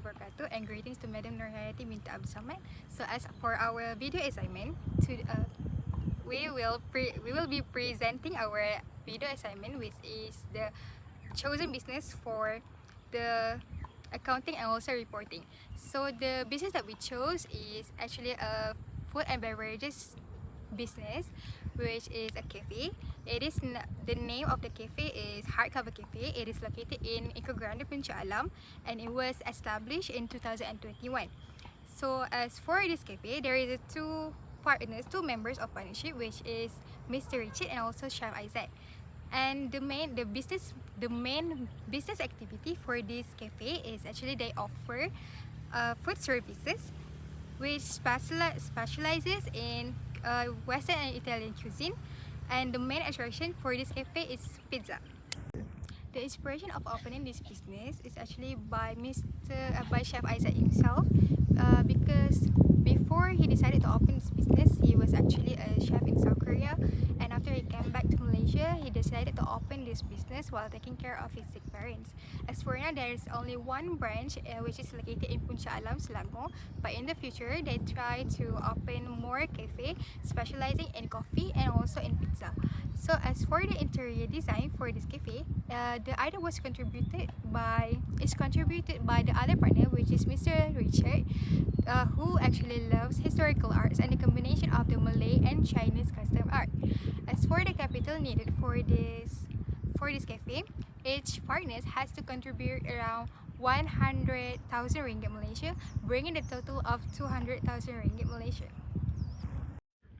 wabarakatuh, and greetings to Madam HAYATI Binti Abdul. So as for our video assignment, we will be presenting our video assignment, which is the chosen business for the accounting and also reporting. So the business that we chose is actually a food and beverages business, which is a cafe. The name of the cafe is Hardcovr Cafe. It is located in Eco Grande, Alam, and it was established in 2021. So as for this cafe, there is two members of partnership, which is Mr. Richard and also Chef Isaac. And the main business activity for this cafe is actually they offer food services, which specializes in Western and Italian cuisine, and the main attraction for this cafe is pizza. The inspiration of opening this business is actually by Chef Isaac himself, because before he decided to open this business, he was actually a chef in South Korea, and after he came back to Malaysia, he decided to open this business while taking care of his sick parents. As for now, there is only one branch which is located in Alam, Selangor, but in the future, they try to open more cafe specializing in coffee and also in pizza. So as for the interior design for this cafe, the idea was contributed by the other partner, which is Mr. Richard, who actually loves historical arts and the combination of the Malay and Chinese custom art. As for the capital needed for this cafe, each partner has to contribute around 100,000 ringgit Malaysia, bringing the total of 200,000 ringgit Malaysia.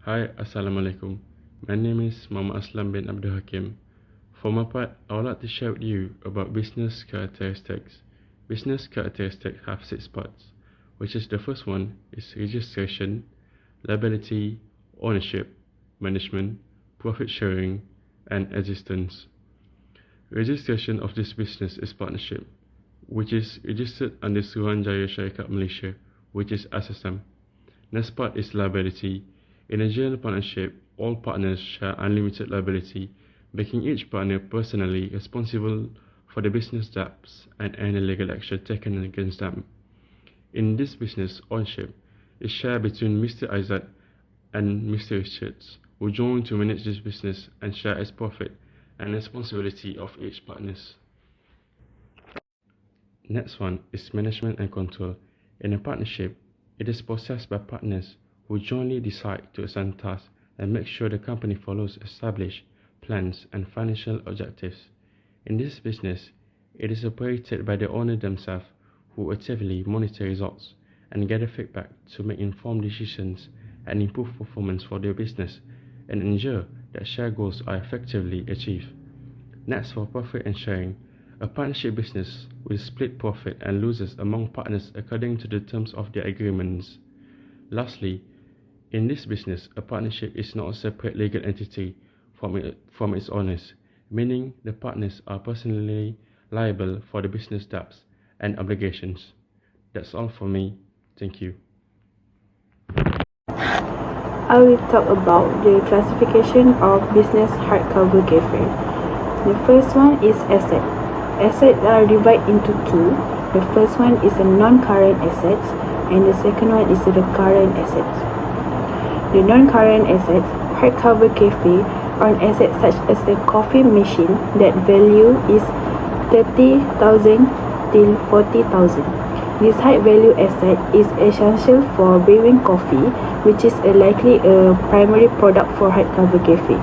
Hi, Assalamualaikum. My name is Muhammad Aslam bin Abdul Hakim. For my part, I would like to share with you about business characteristics. Business characteristics have 6 parts, which is the first one is registration, liability, ownership, management, profit sharing, and existence. Registration of this business is partnership, which is registered under Suruhanjaya Syarikat Malaysia, which is Aslam. Next part is liability. In a general partnership, all partners share unlimited liability, making each partner personally responsible for the business debts and any legal action taken against them. In this business, ownership is shared between Mr. Isaac and Mr. Richards, who join to manage this business and share its profit and responsibility of each partners. Next one is management and control. In a partnership, it is possessed by partners who jointly decide to assign tasks and make sure the company follows established plans and financial objectives. In this business, it is operated by the owner themselves, who actively monitor results and gather feedback to make informed decisions and improve performance for their business and ensure that shared goals are effectively achieved. Next, for profit and sharing, a partnership business will split profit and losses among partners according to the terms of their agreements. Lastly, in this business, a partnership is not a separate legal entity from its owners, meaning the partners are personally liable for the business debts and obligations. That's all for me. Thank you. I will talk about the classification of business hardcover cafe. The first one is asset. Assets are divided into 2. The first one is a non-current assets and the second one is the current assets. The non-current assets, hardcover cafe, are assets such as a coffee machine that value is 30,000 till 40,000. This high value asset is essential for brewing coffee, which is likely a primary product for hardcover cafe.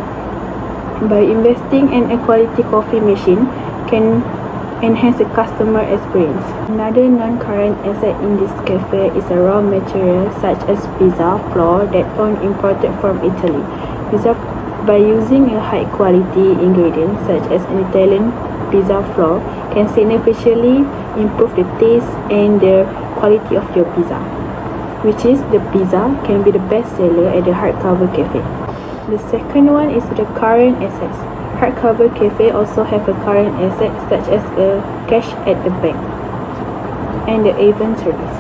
By investing in a quality coffee machine can enhance the customer experience. Another non-current asset in this cafe is a raw material such as pizza flour that are imported from Italy. By using a high quality ingredient such as an Italian pizza flour can significantly improve the taste and the quality of your pizza, which is the pizza can be the best seller at the hardcover cafe. The second one is the current assets. Hardcover cafe also have a current asset such as a cash at the bank and the event service.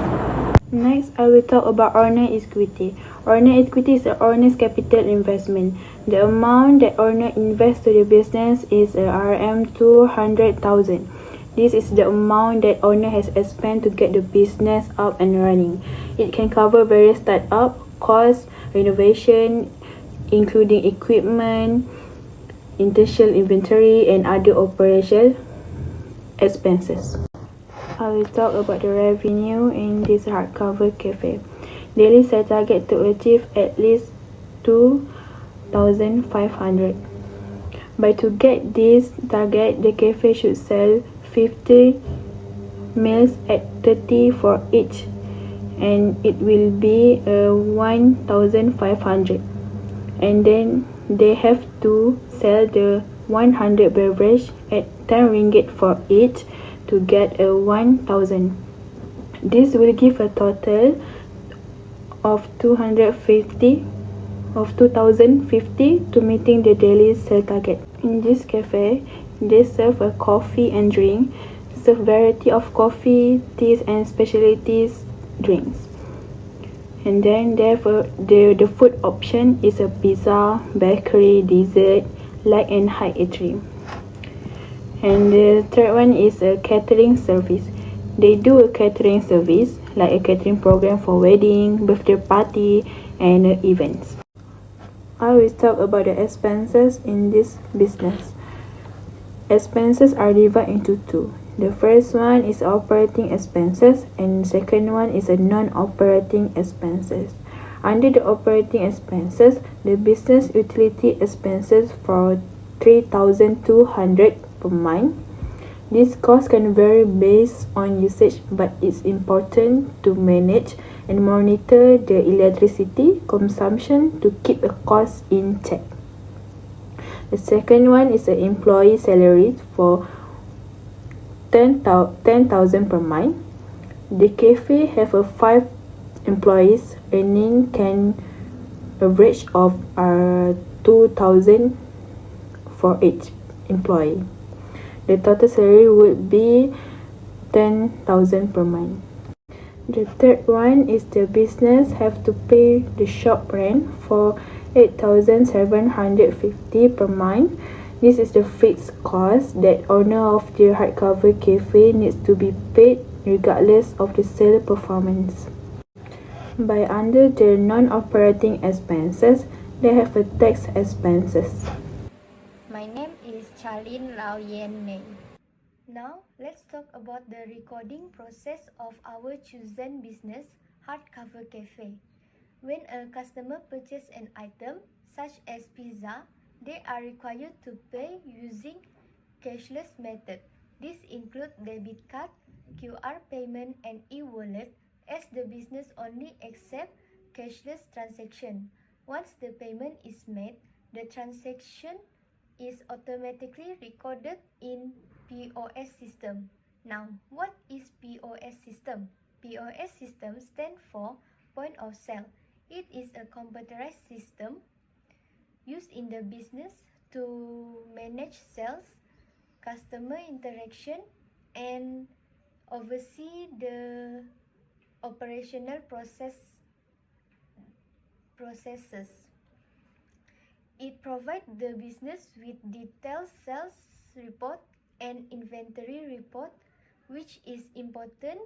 Next, I will talk about owner equity. Owner equity is the owner's capital investment. The amount that owner invests to the business is RM 200,000. This is the amount that owner has spent to get the business up and running. It can cover various startup costs, renovation, including equipment, initial inventory, and other operational expenses. I will talk about the revenue in this hardcover cafe. Daily sale target to achieve at least 2,500. By to get this target, the cafe should sell 50 meals at 30 for each, and it will be 1,500. And then they have to sell the 100 beverage at 10 ringgit for each to get a 1,000. This will give a total of 2,050 to meeting the daily sale target. In this cafe, they serve a coffee and drink, serve variety of coffee, teas and specialties drinks. And then therefore the food option is a pizza, bakery, dessert, light and high eatery. And the third one is a catering service. They do a catering service like a catering program for wedding, birthday party and events. I will talk about the expenses in this business. Expenses are divided into two. The first one is operating expenses and the second one is a non-operating expenses. Under the operating expenses, the business utility expenses for 3,200 per month. This cost can vary based on usage, but it's important to manage and monitor the electricity consumption to keep the cost in check. The second one is the employee salary for 10,000 per month. The cafe have a 5 employees earning can average of 2,000 for each employee. The total salary would be 10,000 per month. The third one is the business have to pay the shop rent for 8,750 per month. This is the fixed cost that owner of the hardcover cafe needs to be paid regardless of the sale performance. By under the non-operating expenses, they have a tax expenses. My name is Charlene Lao Yen Mei. Now, let's talk about the recording process of our chosen business, Hardcover Cafe. When a customer purchases an item, such as pizza, they are required to pay using cashless method. This includes debit card, QR payment, and e-wallet, as the business only accepts cashless transaction. Once the payment is made, the transaction is automatically recorded in POS system. Now, what is POS system? POS system stands for point of sale. It is a computerized system used in the business to manage sales, customer interaction, and oversee the operational processes. It provides the business with detailed sales report and inventory report, which is important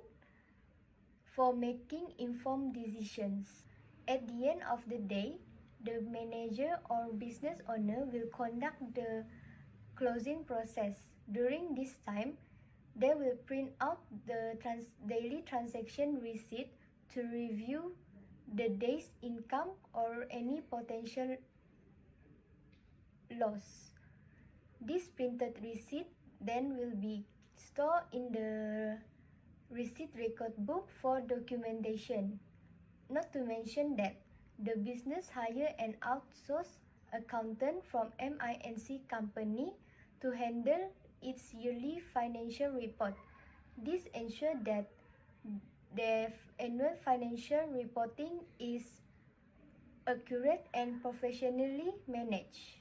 for making informed decisions. At the end of the day, the manager or business owner will conduct the closing process. During this time, they will print out the daily transaction receipt to review the day's income or any potential loss. This printed receipt then will be stored in the receipt record book for documentation. Not to mention that the business hire an outsourced accountant from MINC company to handle its yearly financial report. This ensures that the annual financial reporting is accurate and professionally managed.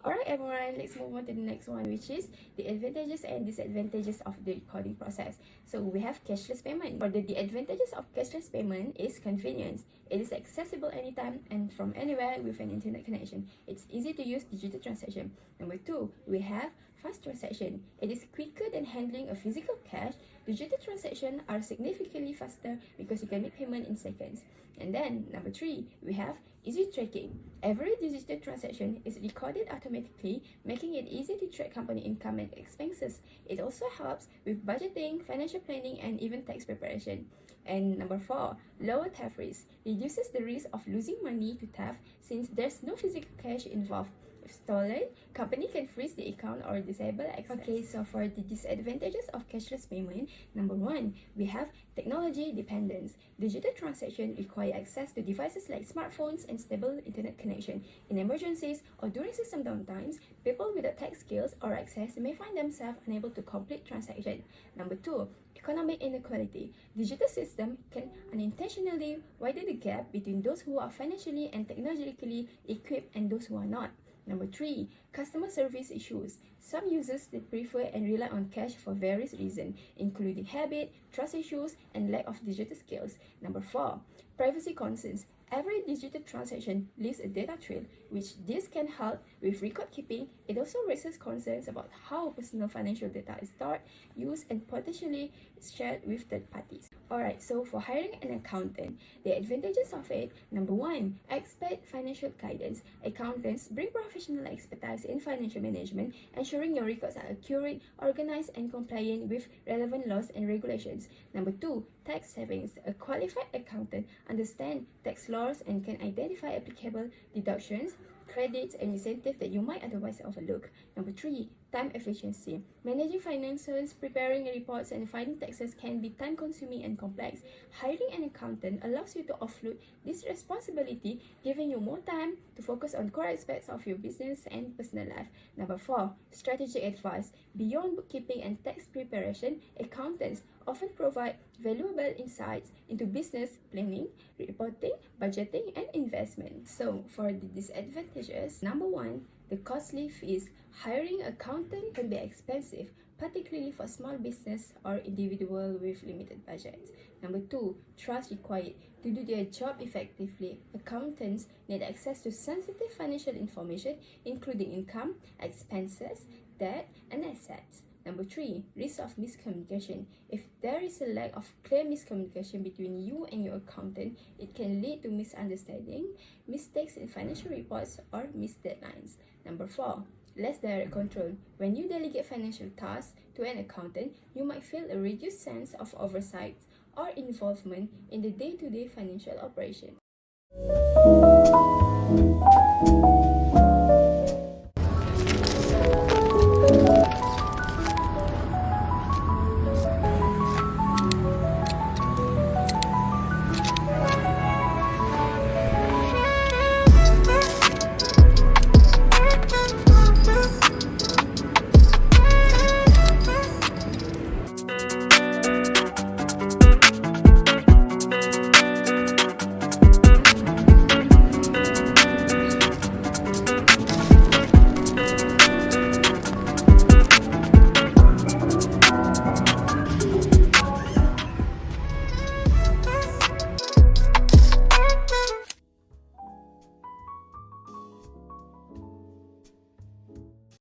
Alright everyone, let's move on to the next one, which is the advantages and disadvantages of the recording process. So we have cashless payment. For the advantages of cashless payment is convenience. It is accessible anytime and from anywhere with an internet connection. It's easy to use digital transaction. Number 2, we have fast transaction. It is quicker than handling a physical cash. Digital transactions are significantly faster because you can make payment in seconds. And then number 3, we have easy tracking. Every digital transaction is recorded automatically, making it easy to track company income and expenses. It also helps with budgeting, financial planning, and even tax preparation. And number 4, lower theft risk. Reduces the risk of losing money to theft since there's no physical cash involved. If stolen, company can freeze the account or disable access. Okay, so for the disadvantages of cashless payment, number 1, we have technology dependence. Digital transactions require access to devices like smartphones and stable internet connection. In emergencies or during system downtimes, people without tech skills or access may find themselves unable to complete transactions. Number 2, economic inequality. Digital system can unintentionally widen the gap between those who are financially and technologically equipped and those who are not. Number 3, customer service issues. Some users they prefer and rely on cash for various reasons, including habit, trust issues, and lack of digital skills. Number 4, privacy concerns. Every digital transaction leaves a data trail, which this can help with record keeping. It also raises concerns about how personal financial data is stored, used, and potentially shared with third parties. Alright, so for hiring an accountant, the advantages of it, number 1, expert financial guidance. Accountants bring professional expertise in financial management, ensuring your records are accurate, organized, and compliant with relevant laws and regulations. Number 2, tax savings. A qualified accountant understands tax laws and can identify applicable deductions, credits, and incentives that you might otherwise overlook. Number 3, time efficiency. Managing finances, preparing reports, and filing taxes can be time-consuming and complex. Hiring an accountant allows you to offload this responsibility, giving you more time to focus on core aspects of your business and personal life. Number 4, strategic advice. Beyond bookkeeping and tax preparation, accountants often provide valuable insights into business planning, reporting, budgeting, and investment. So, for the disadvantages, number 1, the costly fees. Hiring an accountant can be expensive, particularly for small business or individual with limited budgets. Number 2, trust required. To do their job effectively, accountants need access to sensitive financial information, including income, expenses, debt, and assets. Number 3, risk of miscommunication. If there is a lack of clear miscommunication between you and your accountant, it can lead to misunderstanding, mistakes in financial reports, or missed deadlines. Number 4, less direct control. When you delegate financial tasks to an accountant, you might feel a reduced sense of oversight or involvement in the day-to-day financial operations.